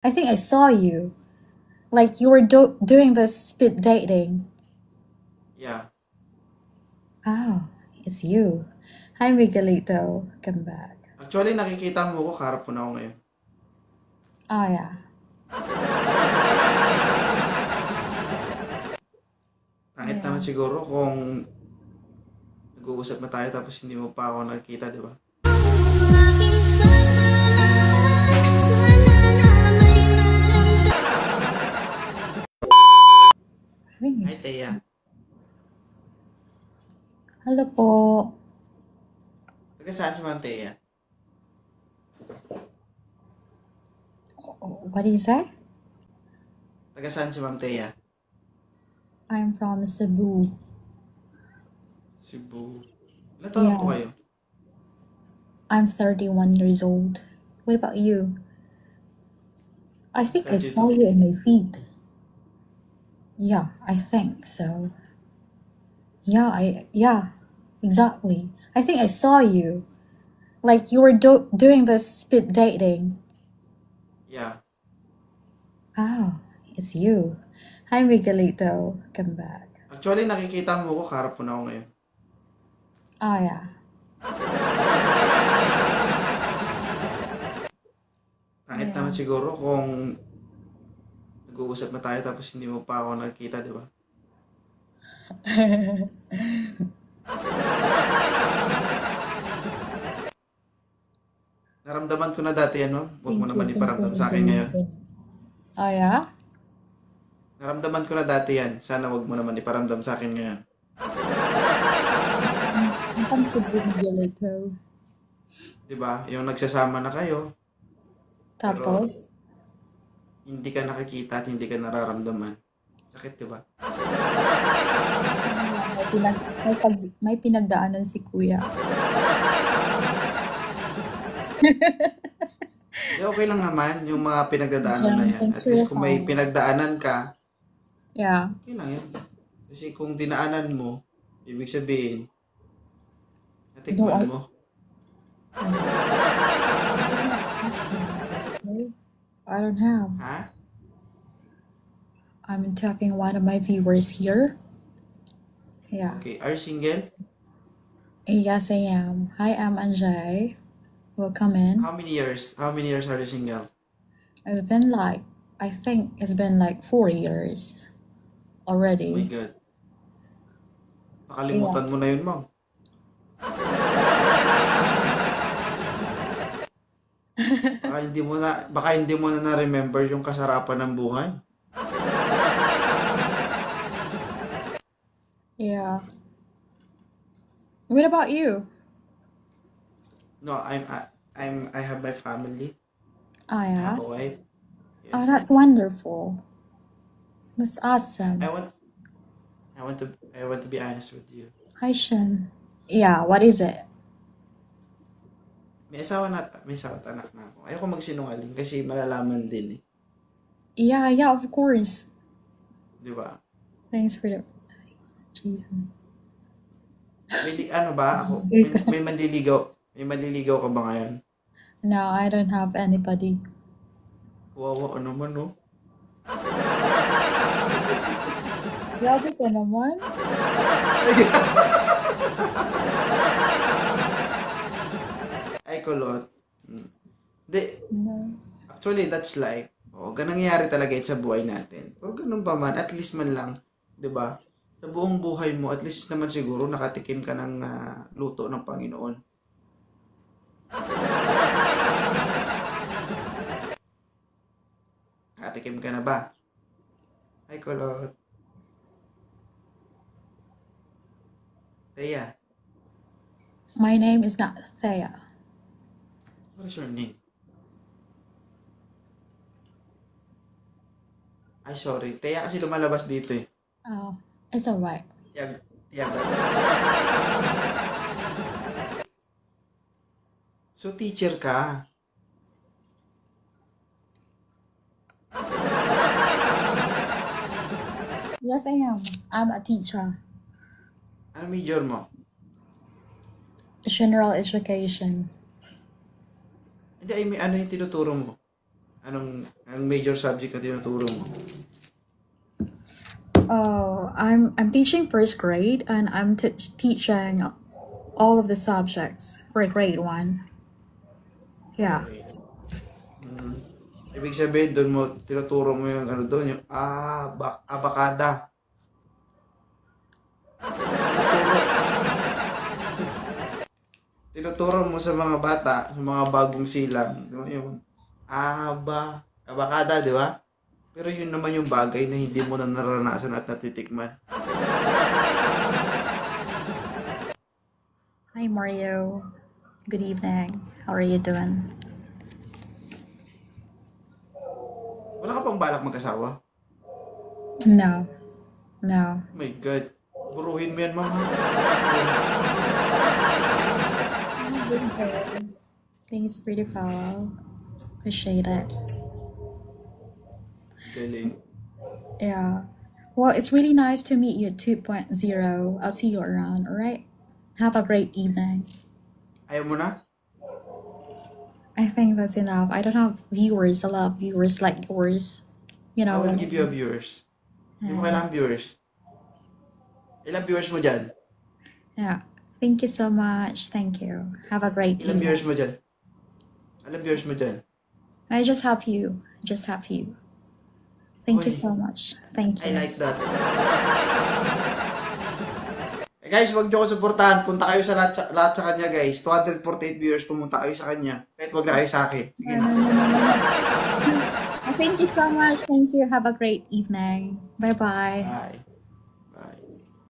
I think I saw you. Like you were doing the speed dating. Yeah. Oh, it's you. Hi, Miguelito. Come back. Actually, nakikita mo ko, kaharap mo na ako ngayon. Oh, yeah. Pangit Yeah. naman siguro kung nag-uusap na tayo tapos hindi mo pa ako nakikita, di ba? I think Hi, it's... Thea. Hello po. Taga saan si Ma'am Thea? What do you say? Taga saan si Ma'am Thea? I'm from Cebu. Cebu. Ilan taon na po Yeah, kayo? I'm 31 years old. What about you? I think I 32. saw you in my feed. Yeah, I think so. Yeah, exactly. I think I saw you. Like you were doing the speed dating. Yeah. Oh, it's you. Hi, Miguelito. Come back. Actually, nakikita mo ko, kaharap mo na ako ngayon. Oh, yeah. Pangit naman Yeah. siguro kung nag-uusap na tayo tapos hindi mo pa ako nakikita, di ba? Naramdaman ko na dati yan, ma'am. Huwag mo Thank you, naman thank you, iparamdam sa akin ngayon. Miguelito. Oh, yeah? Naramdaman ko na dati yan. Sana huwag mo naman iparamdam sa akin ngayon. I'm from Cebu, Miguelito. Di ba? Yung nagsasama na kayo, pero Tapos, hindi ka nakikita at hindi ka nararamdaman. Sakit, di ba? may pinagdaanan si Kuya. Di, okay lang naman yung mga pinagdadaanan na Yeah, yan. thanks At for least your kung may time. pinagdaanan ka, Yeah. okay lang yan. Kasi kung dinaanan mo, ibig sabihin, No, natikman mo. I don't have. Ha? I'm talking one of my viewers here. Yeah. Okay. Are you single? Yes, I am. Hi, I'm Anjay. Welcome in. How many years? How many years are you single? It's been like, I think it's been like 4 years Oh my already. God. Yeah. Nakalimutan mo na yun, ma'am. Baka hindi mo na na-remember yung kasarapan ng buhay. Yeah. What about you? No, I have my family. Oh, I yeah. have a wife. Oh, Yes. that's wonderful. That's awesome. I want I want to be honest with you. Hi, Shin. Yeah, what is it? May asawa at anak na ako. Ayoko magsinungaling kasi malalaman din eh. Yeah, of course. Di ba? Thanks for the... Jesus. Ano ba ako? May manliligaw. May manliligaw ka ba ngayon? No, I don't have anybody. Kawawa naman, no? Grabe ka naman. Ay, kulot. Di, No. actually, that's life. Oo, ganang nangyayari talaga sa buhay natin. Pero ganun pa man, at least man lang, di ba? Sa buong buhay mo, at least naman siguro nakatikim ka ng luto ng Panginoon. Nakatikim ka na ba? Ay, kulot. Thea, My name is not Thea. what's your name? Ay, sorry. Thea kasi lumalabas dito eh. Oh, it's alright. Tiyaga. So, teacher ka. Yes, I am. I'm a teacher. Ano major mo? General education. Hindi, ay may ano yung tinuturo mo? Ang major subject na tinuturo mo? Oh, I'm teaching first grade and I'm teaching all of the subjects for grade 1. Yeah. Okay. Ibig sabihin, doon mo, tinuturo mo yung ano doon, yung abakada. Tinuturo mo sa mga bata, sa mga bagong silang, di ba, yung abakada, di ba? Pero yun naman yung bagay na hindi mo na naranasan at natitikman. Hi Mario. Good evening. How are you doing? Wala ka pang balak mag-asawa? No. No. Oh my God. Buruhin mo yan, mama. Thanks for the follow. Appreciate it. Galing. Yeah. Well, it's really nice to meet you at 2.0. I'll see you around, alright? Have a great evening. Ayaw mo na? I think that's enough. I don't have viewers. A lot of viewers like yours. You I know. will give you a viewers. Hindi mo kailangan viewers. Ilang viewers mo dyan? Yeah. Thank you so much. Thank you. Have a great Ilang evening. viewers mo dyan? Ilang viewers mo dyan? I just have you. Just have you. Thank you Uy. so much. Thank I you. like that. Guys, wag niyo ko suportahan. Punta kayo sa lahat sa kanya, guys. 248 viewers, pumunta kayo sa kanya. Kahit wag na kayo sa akin. Sige na. Thank you so much. Thank you. Have a great evening. Bye-bye. Bye.